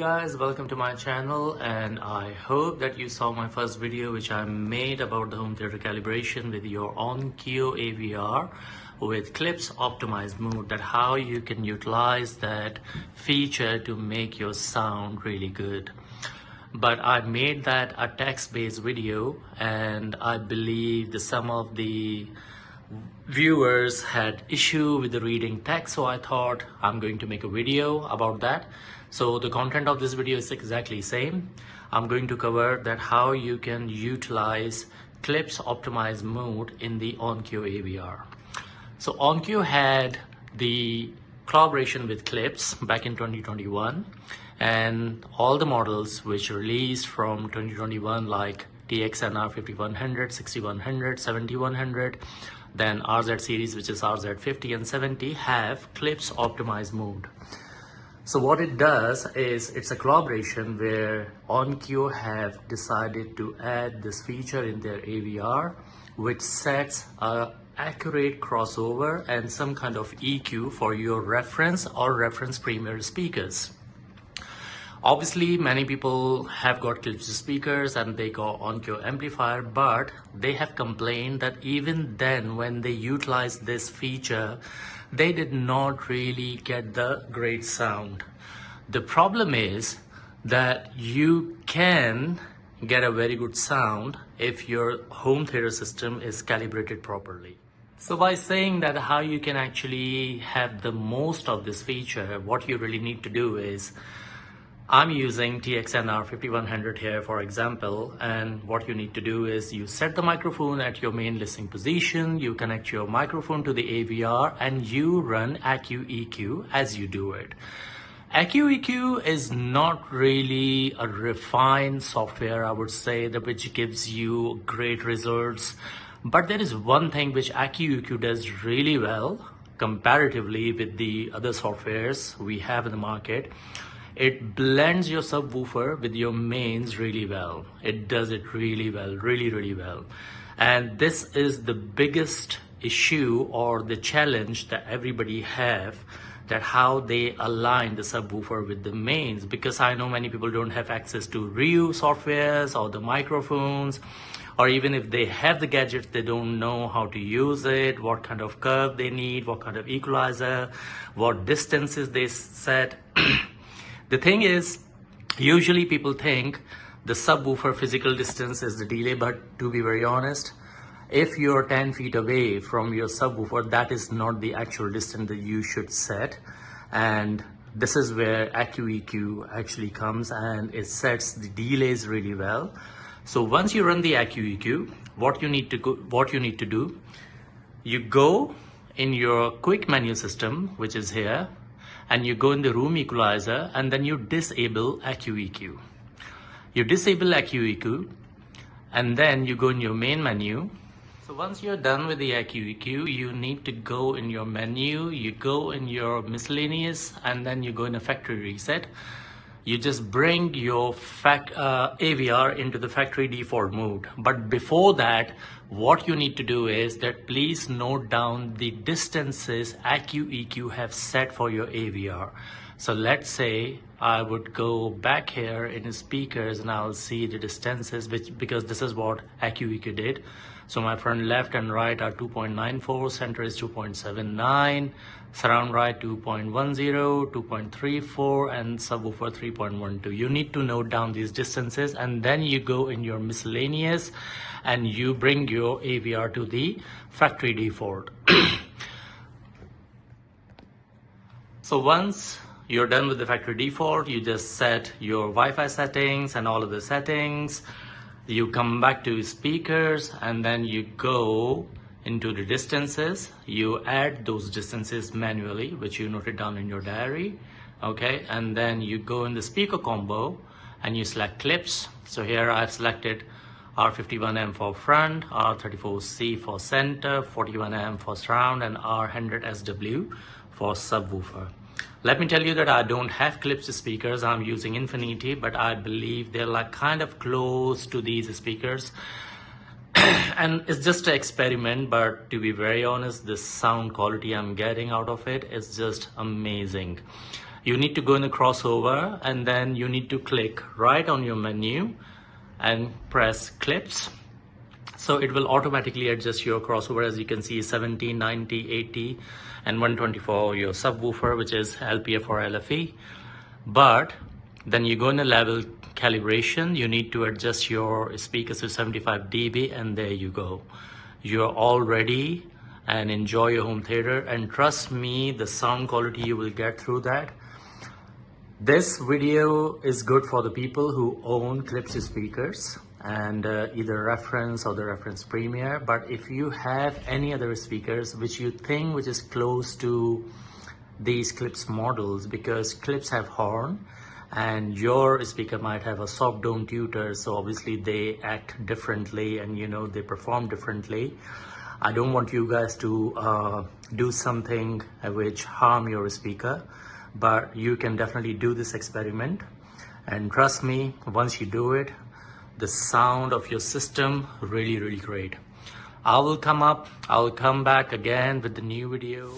guys, welcome to my channel, and I hope that you saw my first video which I made about the home theater calibration with your Onkyo AVR with Klipsch Optimize Mode, that how you can utilize that feature to make your sound really good. But I made that a text-based video, and I believe that some of the viewers had issue with the reading text, so I thought I'm going to make a video about that. So the content of this video is exactly same. I'm going to cover that how you can utilize Klipsch Optimize Mode in the Onkyo AVR. So Onkyo had the collaboration with Klipsch back in 2021, and all the models which released from 2021 like TXNR 5100, 6100, 7100, then RZ series, which is RZ50 and 70, have Klipsch Optimize Mode. So what it does is it's a collaboration where Onkyo have decided to add this feature in their AVR, which sets a accurate crossover and some kind of EQ for your reference or reference premier speakers. Obviously, many people have got Klipsch speakers and they got Onkyo amplifier, but they have complained that even then when they utilize this feature, they did not really get the great sound. The problem is that you can get a very good sound if your home theater system is calibrated properly. So by saying that how you can actually have the most of this feature, what you really need to do is, I'm using TXNR 5100 here for example, and what you need to do is you set the microphone at your main listening position, you connect your microphone to the AVR, and you run AccuEQ as you do it. AccuEQ is not really a refined software, I would say, that which gives you great results, but there is one thing which AccuEQ does really well comparatively with the other softwares we have in the market. It blends your subwoofer with your mains really well. It does it really well, really well. And this is the biggest issue or the challenge that everybody have, that how they align the subwoofer with the mains, because I know many people don't have access to RIU softwares or the microphones, or even if they have the gadgets, they don't know how to use it, what kind of curve they need, what kind of equalizer, what distances they set. The thing is, usually people think the subwoofer physical distance is the delay, but to be very honest, if you're 10 feet away from your subwoofer, that is not the actual distance that you should set. And this is where AccuEQ actually comes, and it sets the delays really well. So once you run the AccuEQ, what you need to do, you go in your quick menu system, which is here, and you go in the room equalizer, and then you disable AccuEQ. You disable AccuEQ, and then you go in your main menu. So once you're done with the AccuEQ, you need to go in your menu, you go in your miscellaneous, and then you go in a factory reset. You just bring your AVR into the factory default mode. But before that, what you need to do is that please note down the distances AccuEQ have set for your AVR. So let's say I would go back here in the speakers and I'll see the distances, because this is what AccuEQ did. So my front left and right are 2.94, center is 2.79, surround right 2.10, 2.34, and subwoofer 3.12. You need to note down these distances, and then you go in your miscellaneous and you bring your AVR to the factory default. So once you're done with the factory default, you just set your Wi-Fi settings and all of the settings. You come back to speakers, and then you go into the distances. You add those distances manually, which you noted down in your diary. Okay, and then you go in the speaker combo and you select Klipsch. So here I've selected R51M for front, R34C for center, 41M for surround, and R100SW for subwoofer. Let me tell you that I don't have Klipsch speakers. I'm using Infinity, but I believe they're like kind of close to these speakers. And it's just an experiment, but to be very honest, the sound quality I'm getting out of it is just amazing. you need to go in the crossover, and then you need to click right on your menu and press Klipsch. So it will automatically adjust your crossover. As you can see, 70, 90, 80 and 124 your subwoofer, which is LPF or LFE. But then you go in the level calibration, you need to adjust your speakers to 75 dB, and there you go. You're all ready, and enjoy your home theater. And trust me, the sound quality you will get through that. This video is good for the people who own Klipsch speakers and either reference or the reference premier. But if you have any other speakers which you think which is close to these Klipsch models, because Klipsch have horn and your speaker might have a soft dome tutor, so obviously they act differently and they perform differently. I don't want you guys to do something which harm your speaker, but you can definitely do this experiment. And trust me, once you do it, the sound of your system really great. I will come back again with the new video.